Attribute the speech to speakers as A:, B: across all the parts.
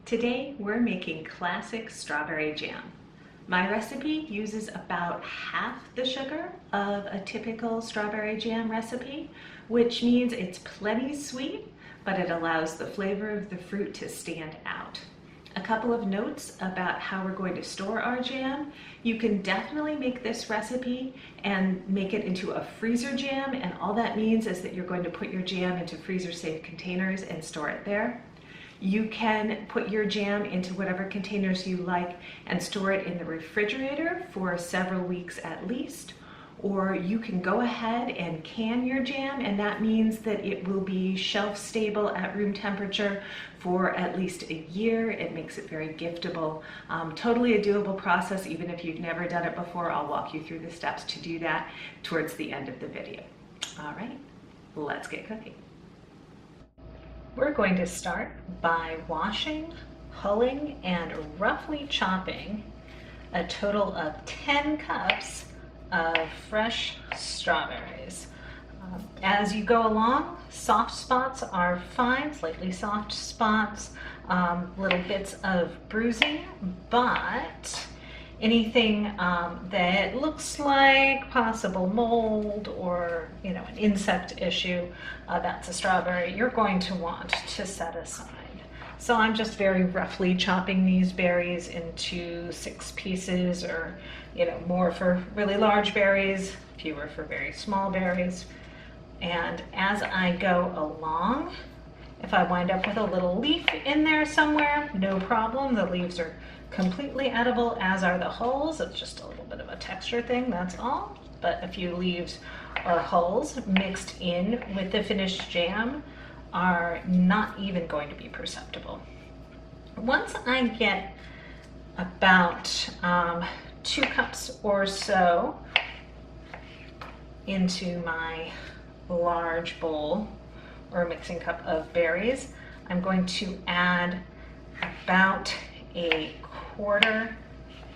A: Today we're making classic strawberry jam. My recipe uses about half the sugar of a typical strawberry jam recipe, which means it's plenty sweet, but it allows the flavor of the fruit to stand out. A couple of notes about how we're going to store our jam. You can definitely make this recipe and make it into a freezer jam, and all that means is that you're going to put your jam into freezer safe containers and store it there. You can put your jam into whatever containers you like and store it in the refrigerator for several weeks at least. Or you can go ahead and can your jam, and that means that it will be shelf stable at room temperature for at least a year. It makes it very giftable. Totally a doable process, even if you've never done it before. I'll walk you through the steps to do that towards the end of the video. All right, let's get cooking. We're going to start by washing, hulling, and roughly chopping a total of 10 cups of fresh strawberries. As you go along, soft spots are fine, slightly soft spots, little bits of bruising, but anything that looks like possible mold or an insect issue, that's a strawberry you're going to want to set aside. So I'm just very roughly chopping these berries into 6 pieces, or more for really large berries, fewer for very small berries. And as I go along, if I wind up with a little leaf in there somewhere, no problem. The leaves are completely edible, as are the hulls. It's just a little bit of a texture thing, that's all. But a few leaves or hulls mixed in with the finished jam are not even going to be perceptible. Once I get about 2 cups or so into my large bowl or mixing cup of berries, I'm going to add about a 1/4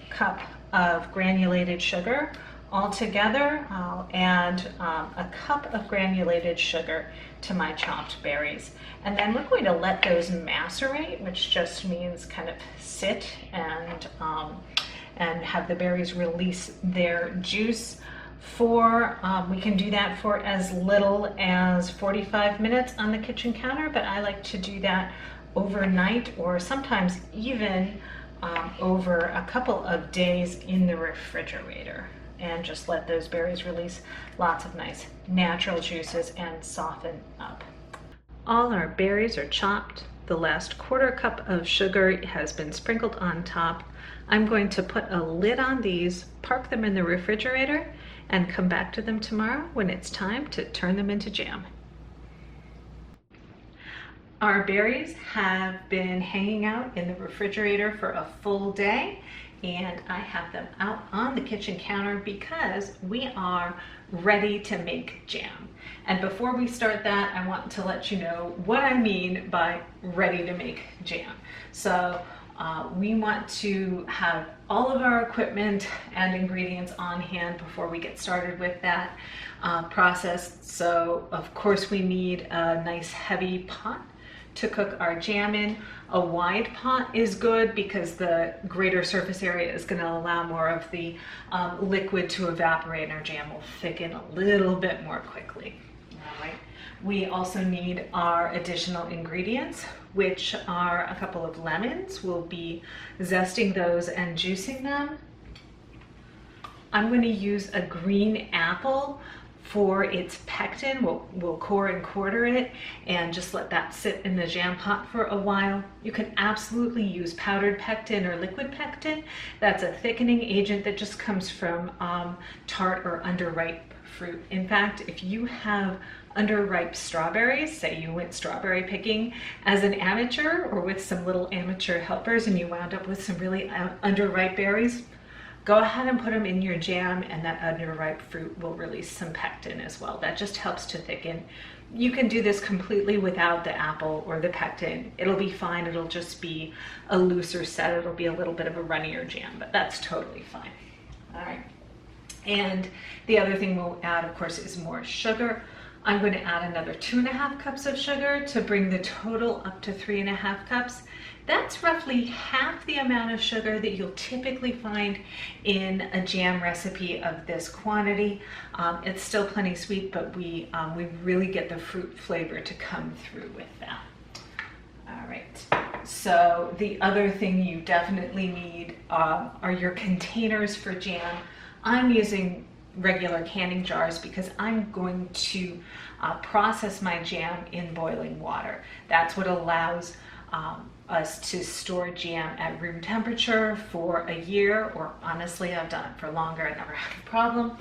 A: cup of granulated sugar. Altogether, I'll add a cup of granulated sugar to my chopped berries. And then we're going to let those macerate, which just means kind of sit and have the berries release their juice we can do that for as little as 45 minutes on the kitchen counter, but I like to do that overnight, or sometimes even over a couple of days in the refrigerator, and just let those berries release lots of nice natural juices and soften up. All our berries are chopped. The last 1/4 cup of sugar has been sprinkled on top. I'm going to put a lid on these, park them in the refrigerator, and come back to them tomorrow when it's time to turn them into jam. Our berries have been hanging out in the refrigerator for a full day, and I have them out on the kitchen counter because we are ready to make jam. And before we start that, I want to let you know what I mean by ready to make jam. So we want to have all of our equipment and ingredients on hand before we get started with that process. So of course we need a nice heavy pot to cook our jam in. A wide pot is good because the greater surface area is going to allow more of the liquid to evaporate, and our jam will thicken a little bit more quickly. All right. We also need our additional ingredients, which are a couple of lemons. We'll be zesting those and juicing them. I'm going to use a green apple for its pectin. We'll core and quarter it and just let that sit in the jam pot for a while. You can absolutely use powdered pectin or liquid pectin. That's a thickening agent that just comes from tart or underripe fruit. In fact, if you have underripe strawberries, say you went strawberry picking as an amateur or with some little amateur helpers and you wound up with some really underripe berries, go ahead and put them in your jam, and that underripe fruit will release some pectin as well. That just helps to thicken. You can do this completely without the apple or the pectin. It'll be fine. It'll just be a looser set. It'll be a little bit of a runnier jam, but that's totally fine. All right. And the other thing we'll add, of course, is more sugar. I'm going to add another 2.5 cups of sugar to bring the total up to 3.5 cups. That's roughly half the amount of sugar that you'll typically find in a jam recipe of this quantity. It's still plenty sweet, but we really get the fruit flavor to come through with that. All right, so the other thing you definitely need are your containers for jam. I'm using regular canning jars because I'm going to process my jam in boiling water. That's what allows us to store jam at room temperature for a year, or honestly, I've done it for longer. I never had a problem.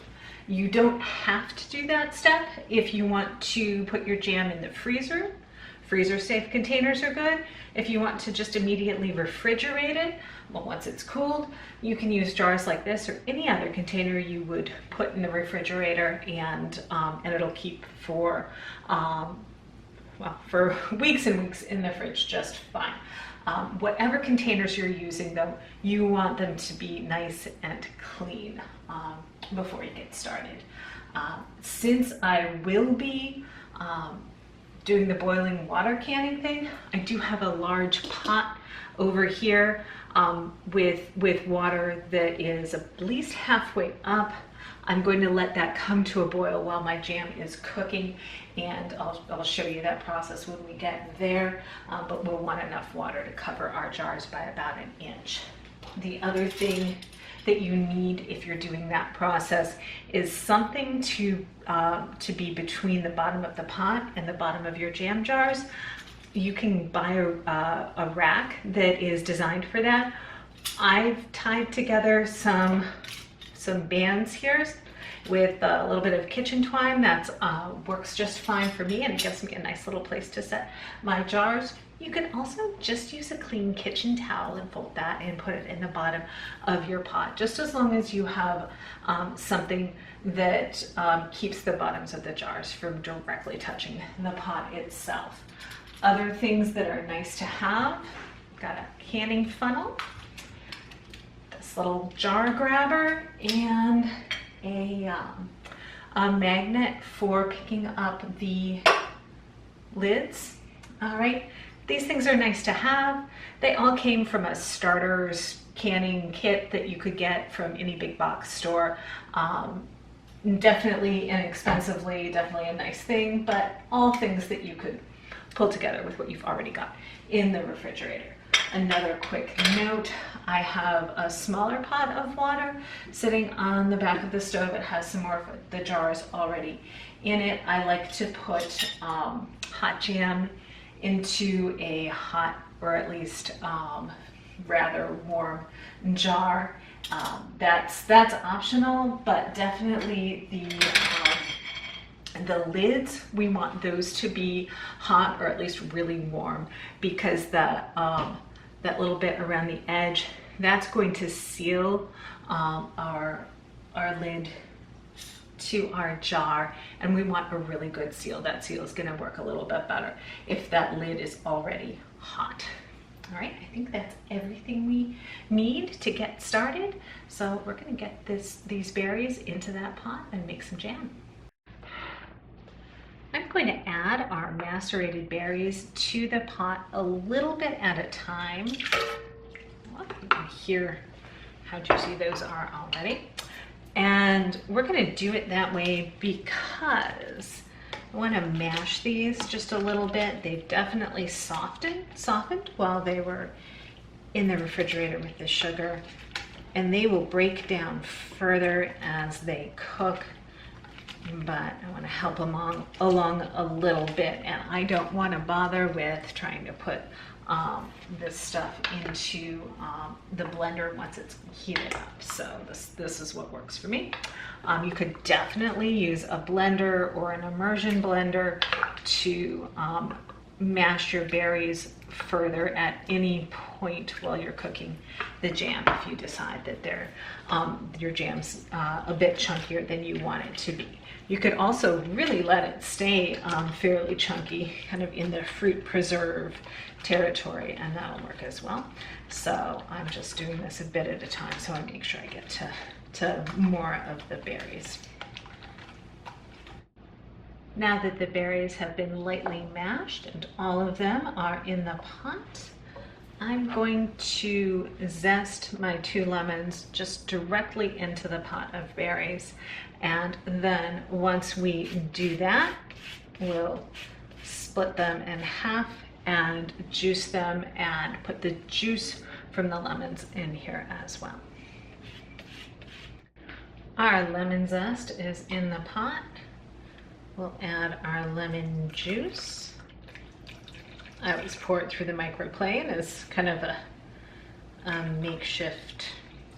A: You don't have to do that step if you want to put your jam in the freezer. Freezer safe containers are good. If you want to just immediately refrigerate it, well, once it's cooled, you can use jars like this or any other container you would put in the refrigerator, and it'll keep for for weeks and weeks in the fridge just fine. Whatever containers you're using, though, you want them to be nice and clean before you get started. Since I will be doing the boiling water canning thing, I do have a large pot over here with water that is at least halfway up. I'm going to let that come to a boil while my jam is cooking, and I'll show you that process when we get there, but we'll want enough water to cover our jars by about 1 inch. The other thing that you need if you're doing that process is something to be between the bottom of the pot and the bottom of your jam jars. You can buy a rack that is designed for that. I've tied together some bands here with a little bit of kitchen twine. That works just fine for me, and it gives me a nice little place to set my jars. You can also just use a clean kitchen towel and fold that and put it in the bottom of your pot, just as long as you have something that keeps the bottoms of the jars from directly touching the pot itself. Other things that are nice to have, got a canning funnel, this little jar grabber, and a magnet for picking up the lids. All right, these things are nice to have. They all came from a starter's canning kit that you could get from any big box store. Definitely inexpensively, definitely a nice thing, but all things that you could pull together with what you've already got in the refrigerator. Another quick note, I have a smaller pot of water sitting on the back of the stove. It has some more of the jars already in it. I like to put hot jam into a hot, or at least rather warm jar. That's optional, but definitely the lids, we want those to be hot, or at least really warm, because that little bit around the edge, that's going to seal our lid to our jar, and we want a really good seal. That seal is going to work a little bit better if that lid is already hot. All right, I think that's everything we need to get started. So we're going to get these berries into that pot and make some jam. I'm going to add our macerated berries to the pot a little bit at a time. Well, you can hear how juicy those are already. And we're going to do it that way because I want to mash these just a little bit. They've definitely softened while they were in the refrigerator with the sugar, and they will break down further as they cook. But I want to help them along a little bit, and I don't want to bother with trying to put this stuff into the blender once it's heated up. So this is what works for me. You could definitely use a blender or an immersion blender to mash your berries further at any point while you're cooking the jam, if you decide that your jam's a bit chunkier than you want it to be. You could also really let it stay fairly chunky, kind of in the fruit preserve territory, and that'll work as well. So I'm just doing this a bit at a time so I make sure I get to more of the berries. Now that the berries have been lightly mashed and all of them are in the pot, I'm going to zest my 2 lemons just directly into the pot of berries. And then once we do that, we'll split them in half and juice them and put the juice from the lemons in here as well. Our lemon zest is in the pot. We'll add our lemon juice. I always pour it through the microplane as kind of a makeshift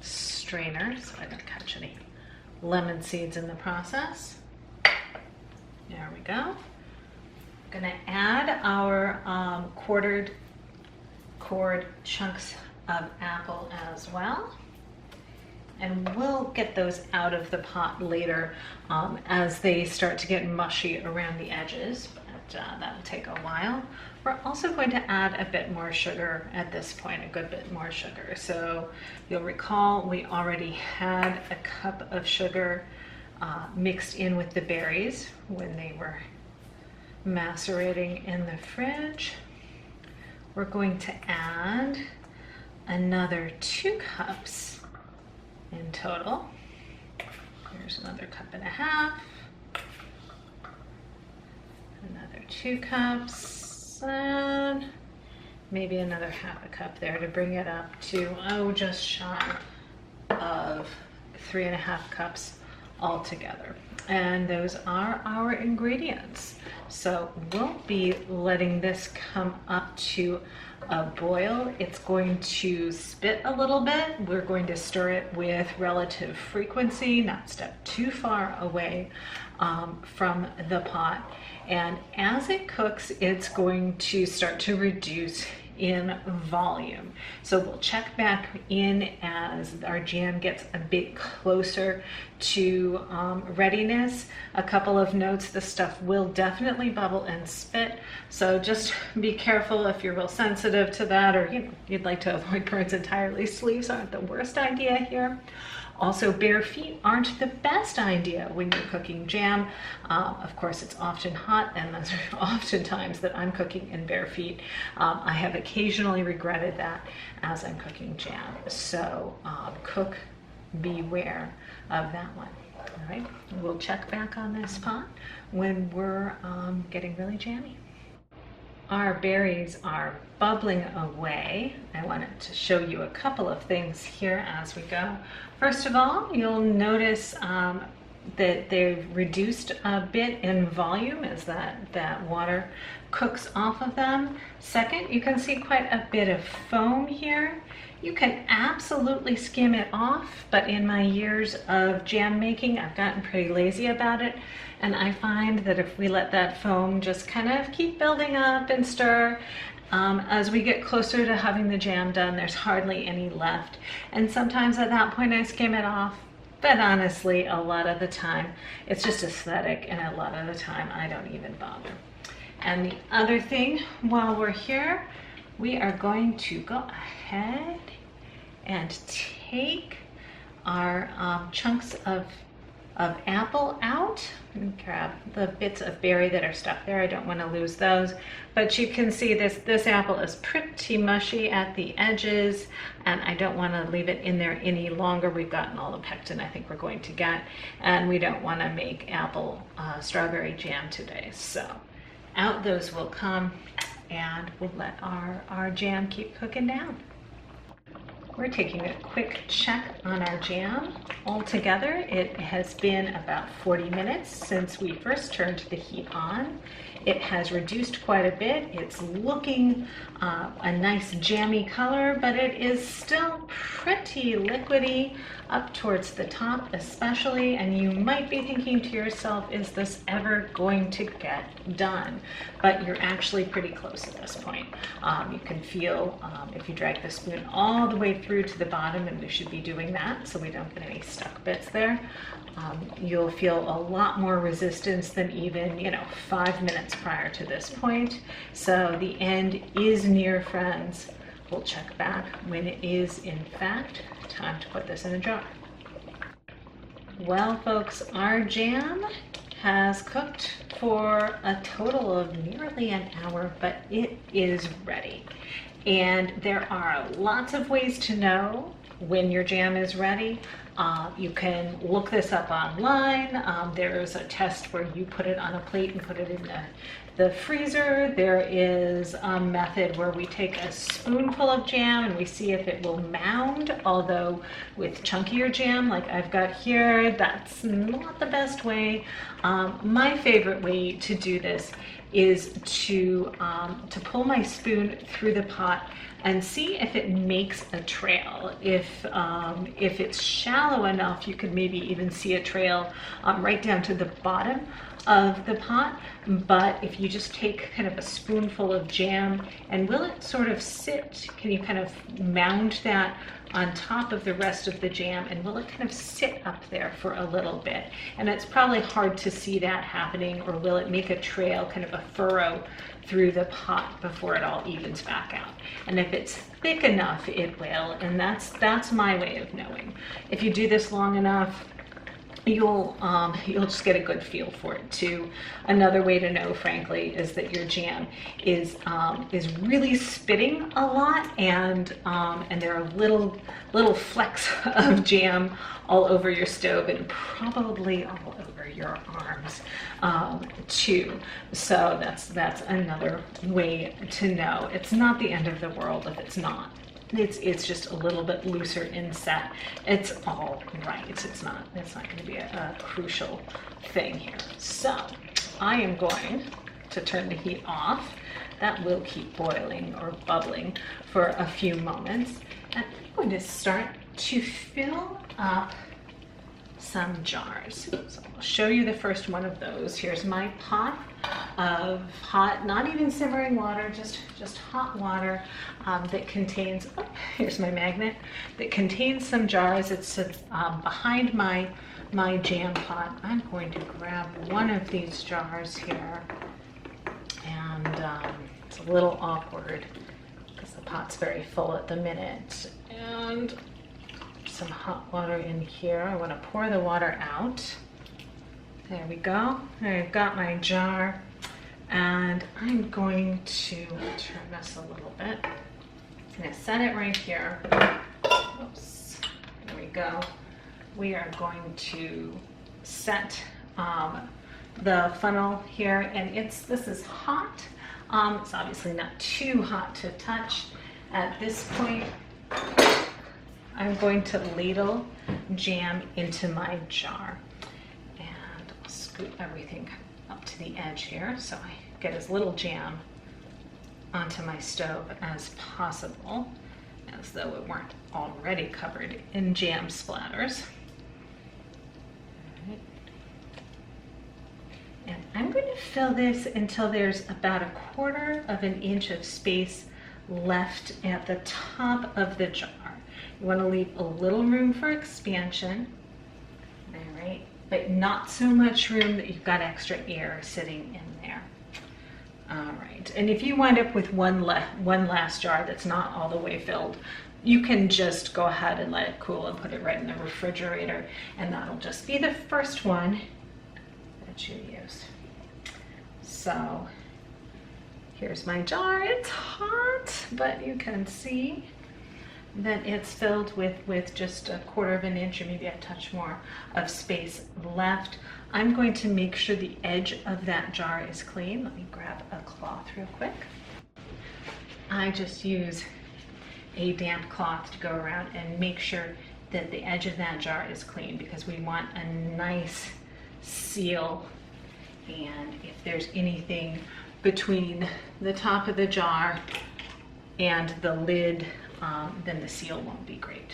A: strainer so I don't catch any lemon seeds in the process. There we go. I'm gonna add our quartered cord chunks of apple as well. And we'll get those out of the pot later as they start to get mushy around the edges, but that'll take a while. We're also going to add a bit more sugar at this point, a good bit more sugar. So you'll recall we already had a cup of sugar mixed in with the berries when they were macerating in the fridge. We're going to add another 2 cups in total. Here's another 1.5 cups. Another 2 cups, and maybe another 1/2 cup there to bring it up to, just shy of 3.5 cups altogether. And those are our ingredients. So we'll be letting this come up to a boil. It's going to spit a little bit. We're going to stir it with relative frequency, not step too far away from the pot. And as it cooks, it's going to start to reduce in volume. So we'll check back in as our jam gets a bit closer to readiness. A couple of notes: the stuff will definitely bubble and spit, so just be careful if you're real sensitive to that, or you'd like to avoid burns entirely. Sleeves aren't the worst idea here. Also, bare feet aren't the best idea when you're cooking jam. Of course, it's often hot, and those are often times that I'm cooking in bare feet. I have occasionally regretted that as I'm cooking jam. So cook, beware of that one. All right, we'll check back on this pot when we're getting really jammy. Our berries are bubbling away. I wanted to show you a couple of things here as we go. First of all, you'll notice that they've reduced a bit in volume as that water cooks off of them. Second, you can see quite a bit of foam here. You can absolutely skim it off, but in my years of jam making, I've gotten pretty lazy about it. And I find that if we let that foam just kind of keep building up and stir, as we get closer to having the jam done, there's hardly any left. And sometimes at that point I skim it off, but honestly, a lot of the time, it's just aesthetic, and a lot of the time I don't even bother. And the other thing, while we're here, we are going to go ahead and take our chunks of apple out. Grab the bits of berry that are stuck there. I don't want to lose those. But you can see this apple is pretty mushy at the edges, and I don't want to leave it in there any longer. We've gotten all the pectin I think we're going to get, and we don't want to make apple strawberry jam today. So out those will come, and we'll let our jam keep cooking down. We're taking a quick check on our jam. Altogether, it has been about 40 minutes since we first turned the heat on. It has reduced quite a bit. It's looking a nice jammy color, but it is still pretty liquidy up towards the top especially, and you might be thinking to yourself, is this ever going to get done? But you're actually pretty close at this point. You can feel, if you drag the spoon all the way through to the bottom, and we should be doing that so we don't get any stuck bits there, you'll feel a lot more resistance than even 5 minutes prior to this point. So the end is near, friends. We'll check back when it is in fact time to put this in a jar. Well, folks, our jam has cooked for a total of nearly an hour, but it is ready. And there are lots of ways to know when your jam is ready. You can look this up online. There's a test where you put it on a plate and put it in the freezer. There is a method where we take a spoonful of jam and we see if it will mound, although with chunkier jam like I've got here, that's not the best way. My favorite way to do this is to pull my spoon through the pot and see if it makes a trail. If it's shallow enough, you could maybe even see a trail right down to the bottom of the pot. But if you just take kind of a spoonful of jam, and will it sort of sit, can you kind of mound that on top of the rest of the jam, and will it kind of sit up there for a little bit? And it's probably hard to see that happening, or will it make a trail, kind of a furrow through the pot before it all evens back out? And if it's thick enough, it will, and that's my way of knowing. If you do this long enough, you'll just get a good feel for it too. Another way to know, frankly, is that your jam is really spitting a lot, and there are little flecks of jam all over your stove and probably all over your arms too. So that's another way to know. It's not the end of the world if it's not. It's just a little bit looser inset. It's all right. It's not going to be a crucial thing here. So I am going to turn the heat off. That will keep boiling or bubbling for a few moments. And I'm going to start to fill up some jars. So I'll show you the first one of those. Here's my pot of hot, not even simmering water, just hot water that contains, oh, here's my magnet, that contains some jars. It's behind my jam pot. I'm going to grab one of these jars here, and it's a little awkward because the pot's very full at the minute. And some hot water in here. I want to pour the water out. There we go. I've got my jar, and I'm going to turn this a little bit. I'm going to set it right here. Oops. There we go. We are going to set the funnel here, and this is hot. It's obviously not too hot to touch. At this point, I'm going to ladle jam into my jar, and I'll scoop everything up to the edge here so I get as little jam onto my stove as possible, as though it weren't already covered in jam splatters. All right. And I'm going to fill this until there's about 1/4 of an inch of space left at the top of the jar. You want to leave a little room for expansion, all right, but not so much room that you've got extra air sitting in there. All right, and if you wind up with one last jar that's not all the way filled, you can just go ahead and let it cool and put it right in the refrigerator, and that'll just be the first one that you use. So here's my jar. It's hot, but you can see that it's filled with just 1/4 of an inch or maybe a touch more of space left. I'm going to make sure the edge of that jar is clean. Let me grab a cloth real quick. I just use a damp cloth to go around and make sure that the edge of that jar is clean, because we want a nice seal, and if there's anything between the top of the jar and the lid, then the seal won't be great.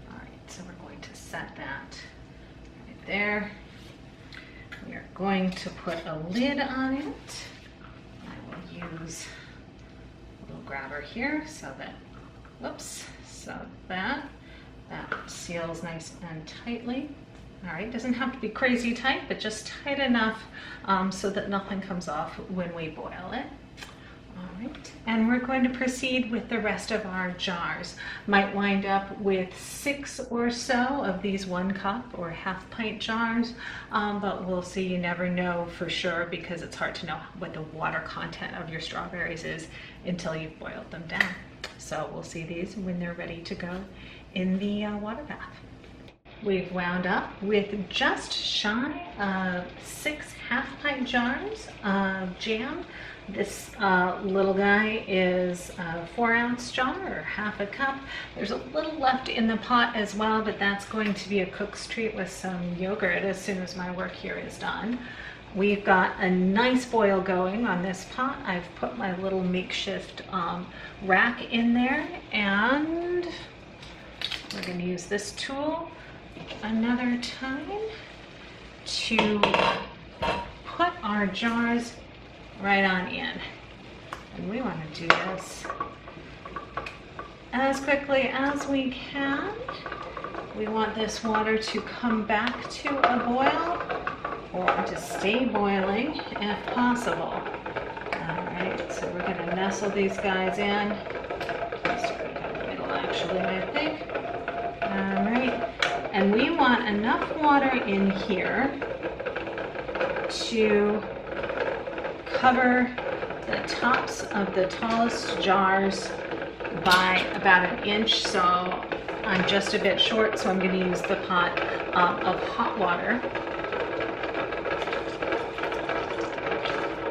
A: All right, so we're going to set that right there. We are going to put a lid on it. I will use a little grabber here so that, whoops, so that seals nice and tightly. All right, doesn't have to be crazy tight, but just tight enough so that nothing comes off when we boil it. All Right. And we're going to proceed with the rest of our jars. Might wind up with 6 or so of these 1 cup or half pint jars, but we'll see. You never know for sure because it's hard to know what the water content of your strawberries is until you've boiled them down. So we'll see these when they're ready to go in the water bath. We've wound up with just shy of 6 half pint jars of jam. This little guy is a 4-ounce jar or half a cup. There's a little left in the pot as well, but that's going to be a cook's treat with some yogurt as soon as my work here is done. We've got a nice boil going on this pot. I've put my little makeshift rack in there, and we're going to use this tool another time to put our jars right on in. And we want to do this as quickly as we can. We want this water to come back to a boil or to stay boiling if possible. Alright, so we're going to nestle these guys in. Just in the middle actually, I think. Alright, and we want enough water in here to cover the tops of the tallest jars by about 1 inch, so I'm just a bit short, so I'm going to use the pot of hot water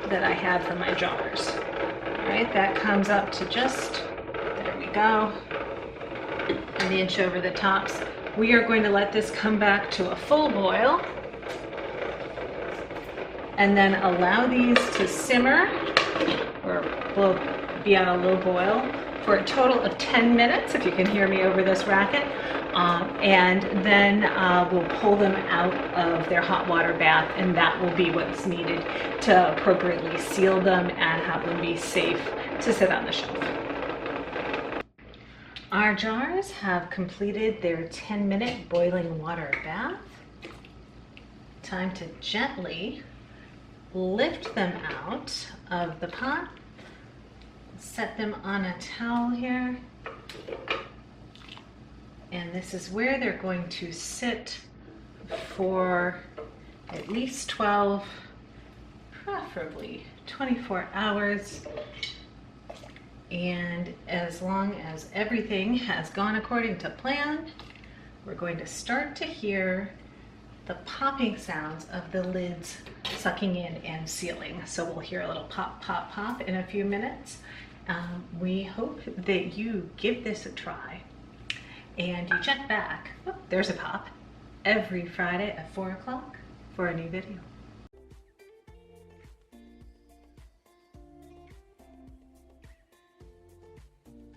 A: that I had for my jars. Alright, that comes up to just, there we go, 1 inch over the tops. We are going to let this come back to a full boil and then allow these to simmer, or will be on a low boil, for a total of 10 minutes, if you can hear me over this racket, and then we'll pull them out of their hot water bath, and that will be what's needed to appropriately seal them and have them be safe to sit on the shelf. Our jars have completed their 10-minute boiling water bath. Time to gently lift them out of the pot, set them on a towel here, and this is where they're going to sit for at least 12, preferably 24 hours. And as long as everything has gone according to plan, we're going to start to hear the popping sounds of the lids sucking in and sealing. So we'll hear a little pop, pop, pop in a few minutes. We hope that you give this a try and you check back, oh, there's a pop, every Friday at 4 o'clock for a new video.